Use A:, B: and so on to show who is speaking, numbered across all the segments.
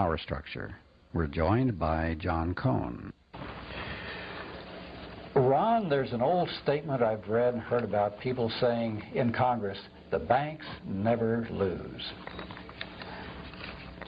A: power structure. We're joined by John Cohn.
B: Ron, there's an old statement I've read and heard about people saying in Congress, the banks never lose.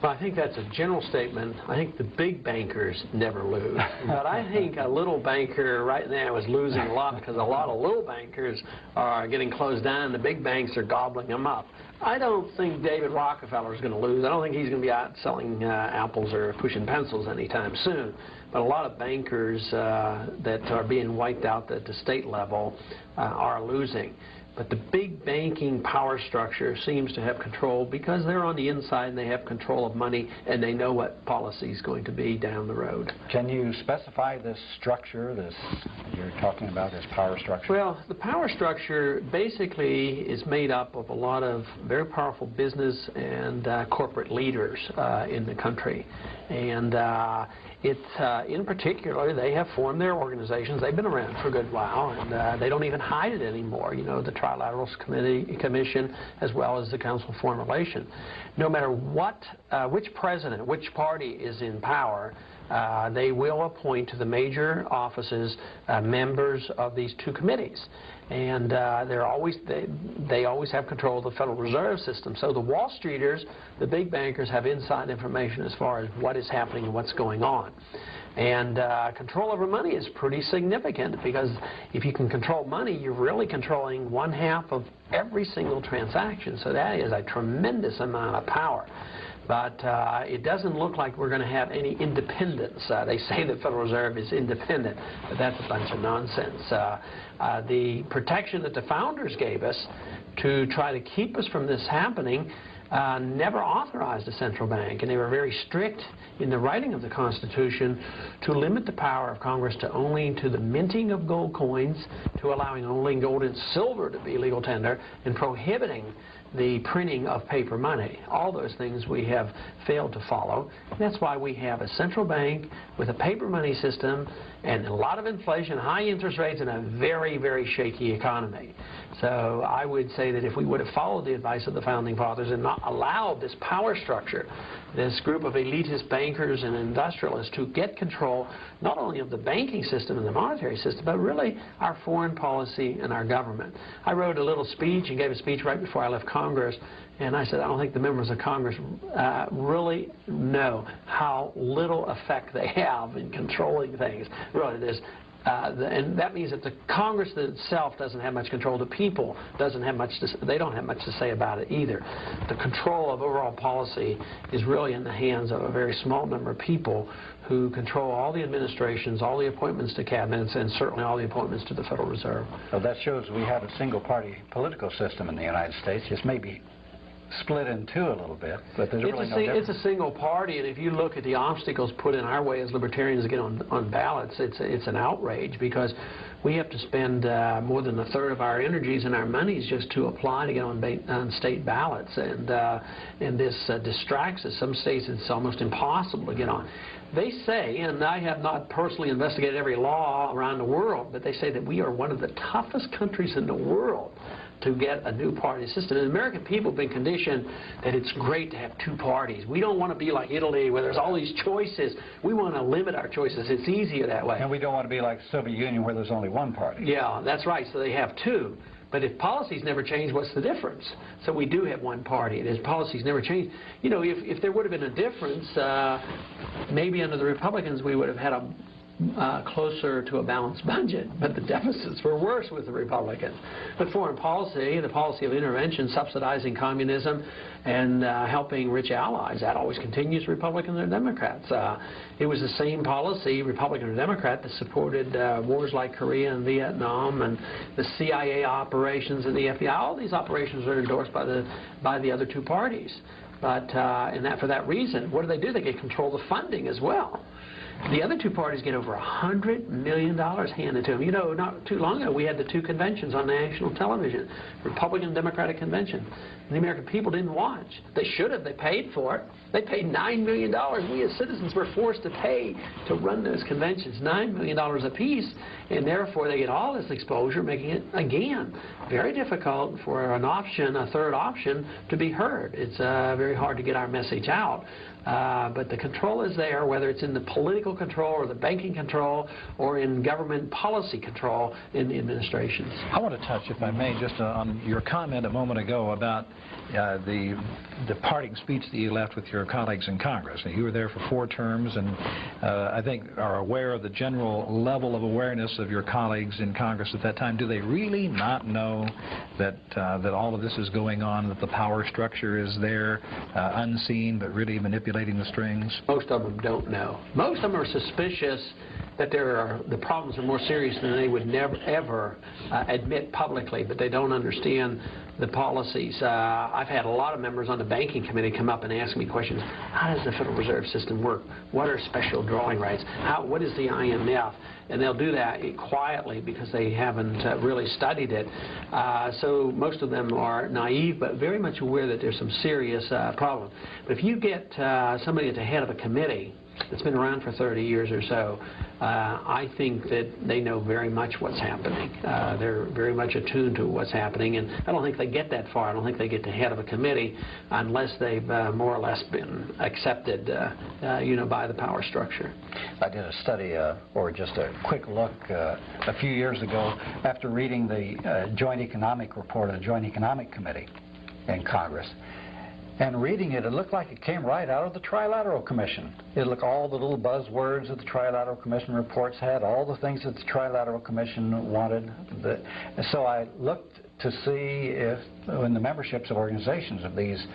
C: Well, I think that's a general statement. I think the big bankers never lose. But I think a little banker right now is losing a lot because a lot of little bankers are getting closed down. The big banks are gobbling them up. I don't think David Rockefeller is going to lose. I don't think he's going to be out selling apples or pushing pencils anytime soon. But a lot of bankers that are being wiped out at the state level are losing. But the big banking power structure seems to have control because they're on the inside and they have control of money and they know what policy is going to be down the road.
B: Can you specify this structure, this you're talking about, this power structure?
C: Well, the power structure basically is made up of a lot of very powerful business and corporate leaders in the country. And in particular, they have formed their organizations. They've been around for a good while, and they don't even hide it anymore. You know, the Trilateral Commission, as well as the Council of Foreign Relations. No matter what, which president, which party is in power, they will appoint to the major offices members of these two committees. And they always have control of the Federal Reserve System. So the Wall Streeters, the big bankers, have inside information as far as what is happening and what's going on. And control over money is pretty significant because if you can control money, you're really controlling 1/2 of every single transaction. So that is a tremendous amount of power. But it doesn't look like we're going to have any independence. They say the Federal Reserve is independent, but that's a bunch of nonsense. The protection that the founders gave us to try to keep us from this happening never authorized a central bank, and they were very strict in the writing of the Constitution to limit the power of Congress to only to the minting of gold coins, to allowing only gold and silver to be legal tender, and prohibiting the printing of paper money. All those things we have failed to follow. That's why we have a central bank with a paper money system and a lot of inflation, high interest rates, and a very, very shaky economy. So I would say that if we would have followed the advice of the Founding Fathers and not allowed this power structure, this group of elitist bankers and industrialists to get control not only of the banking system and the monetary system, but really our foreign policy and our government. I wrote a little speech and gave a speech right before I left Congress, and I said I don't think the members of Congress really know how little effect they have in controlling things. Really, there's and that means that the Congress itself doesn't have much control. The people doesn't have much they don't have much to say about it either. The control of overall policy is really in the hands of a very small number of people who control all the administrations, all the appointments to cabinets, and certainly all the appointments to the Federal Reserve.
B: So that shows we have a single-party political system in the United States. Just maybe split in two a little bit, but there's really no difference.
C: It's a single party, and if you look at the obstacles put in our way as libertarians to get on ballots, it's an outrage because we have to spend more than 1/3 of our energies and our monies just to apply to get on state ballots, and this distracts us. Some states it's almost impossible to get on. They say, and I have not personally investigated every law around the world, but they say that we are one of the toughest countries in the world to get a new party system. And the American people have been conditioned that it's great to have two parties. We don't want to be like Italy where there's all these choices. We want to limit our choices. It's easier that way.
B: And we don't want to be like the Soviet Union where there's only one party.
C: Yeah, that's right. So they have two. But if policies never change, what's the difference? So we do have one party, and if policies never change, you know, if there would have been a difference, maybe under the Republicans we would have had closer to a balanced budget, but the deficits were worse with the Republicans. But foreign policy, the policy of intervention, subsidizing communism, and helping rich allies, that always continues, Republicans or Democrats. It was the same policy, Republican or Democrat, that supported wars like Korea and Vietnam, and the CIA operations and the FBI. All these operations are endorsed by the other two parties. But for that reason, what do? They get control of the funding as well. The other two parties get over $100 million handed to them. You know, not too long ago, we had the two conventions on national television, Republican and Democratic convention. And the American people didn't watch. They should have. They paid for it. They paid $9 million. We as citizens were forced to pay to run those conventions, $9 million apiece, and therefore they get all this exposure, making it, again, very difficult for an option, a third option, to be heard. It's very hard to get our message out. But the control is there, whether it's in the political control or the banking control or in government policy control in the administrations.
D: I want to touch, if I may, just on your comment a moment ago about the parting speech that you left with your colleagues in Congress. You were there for 4 terms, and I think are aware of the general level of awareness of your colleagues in Congress at that time. Do they really not know that that all of this is going on, that the power structure is there, unseen, but really manipulating the strings?
C: Most of them don't know. Most of them are suspicious that the problems are more serious than they would never, ever admit publicly, but they don't understand the policies. I've had a lot of members on the banking committee come up and ask me questions. How does the Federal Reserve System work? What are special drawing rights? What is the IMF? And they'll do that quietly because they haven't really studied it. So most of them are naive, but very much aware that there's some serious problems. But if you get somebody at the head of a committee that's been around for 30 years or so, I think that they know very much what's happening. They're very much attuned to what's happening, and I don't think they get that far. I don't think they get to head of a committee unless they've more or less been accepted, by the power structure.
B: I did a study, or just a quick look, a few years ago after reading the Joint Economic Report of the Joint Economic Committee in Congress. And reading it, it looked like it came right out of the Trilateral Commission. It looked all the little buzzwords that the Trilateral Commission reports had, all the things that the Trilateral Commission wanted. So I looked to see if in the memberships of organizations of these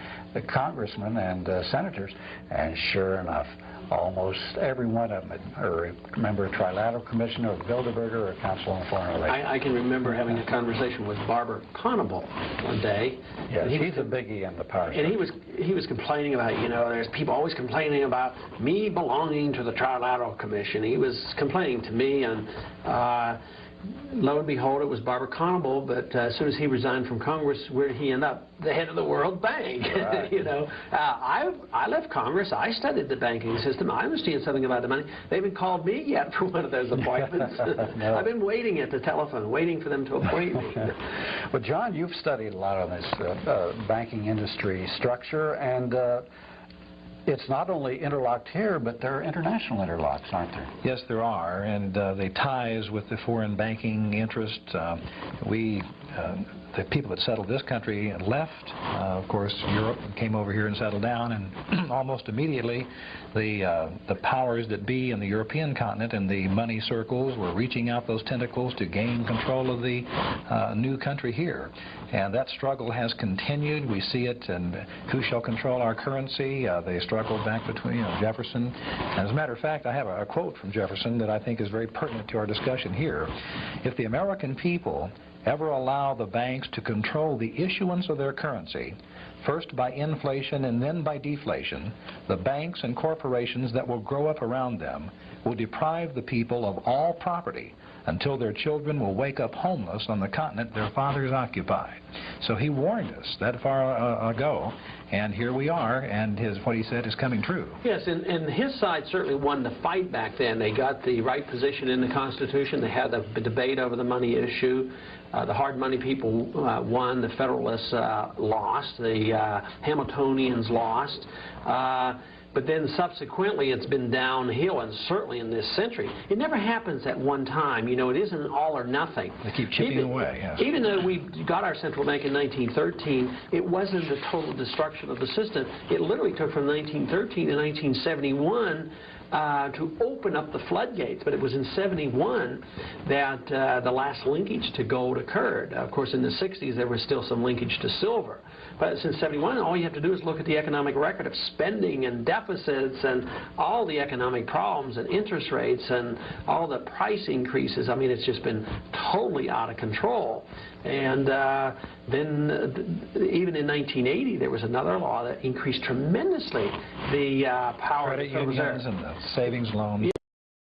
B: congressmen and senators, and sure enough, almost every one of them are a member of Trilateral Commission or Bilderberger or Council on Foreign Relations.
C: I can remember having a conversation with Barbara Conable one day.
B: Yes, he's a biggie in the power.
C: And he was complaining about, there's people always complaining about me belonging to the Trilateral Commission. He was complaining to me, and lo and behold, it was Barbara Conable, but as soon as he resigned from Congress, where did he end up? The head of the World Bank.
B: Right.
C: I left Congress. I studied the banking system. I understand something about the money. They haven't called me yet for one of those appointments.
B: No.
C: I've been waiting at the telephone, waiting for them to appoint me.
B: Well, John, you've studied a lot on this banking industry structure, and it's not only interlocked here, but there are international interlocks, aren't there?
D: Yes, there are, and the ties with the foreign banking interest. The people that settled this country left, of course, Europe, came over here and settled down, and almost immediately the powers that be in the European continent and the money circles were reaching out those tentacles to gain control of the new country here. And that struggle has continued. We see it, and who shall control our currency? They struggled back between Jefferson. As a matter of fact, I have a quote from Jefferson that I think is very pertinent to our discussion here. If the American people ever allow the banks to control the issuance of their currency, first by inflation and then by deflation, the banks and corporations that will grow up around them will deprive the people of all property until their children will wake up homeless on the continent their fathers occupied. So he warned us that far ago, and here we are, and what he said is coming true.
C: Yes, and his side certainly won the fight back then. They got the right position in the Constitution. They had the debate over the money issue. The hard money people won. The Federalists lost. The Hamiltonians lost. But then subsequently it's been downhill, and certainly in this century. It never happens at one time. It isn't all or nothing.
D: They keep chipping away, yes.
C: Even though we got our central bank in 1913, it wasn't a total destruction of the system. It literally took from 1913 to 1971 to open up the floodgates, but it was in 71 that the last linkage to gold occurred. Of course, in the 60s there was still some linkage to silver. But since 71, all you have to do is look at the economic record of spending and deficits and all the economic problems and interest rates and all the price increases. I mean, it's just been totally out of control. And then even in 1980, there was another law that increased tremendously the power
D: credit
C: of the
D: unions
C: Reserve.
D: and the savings loan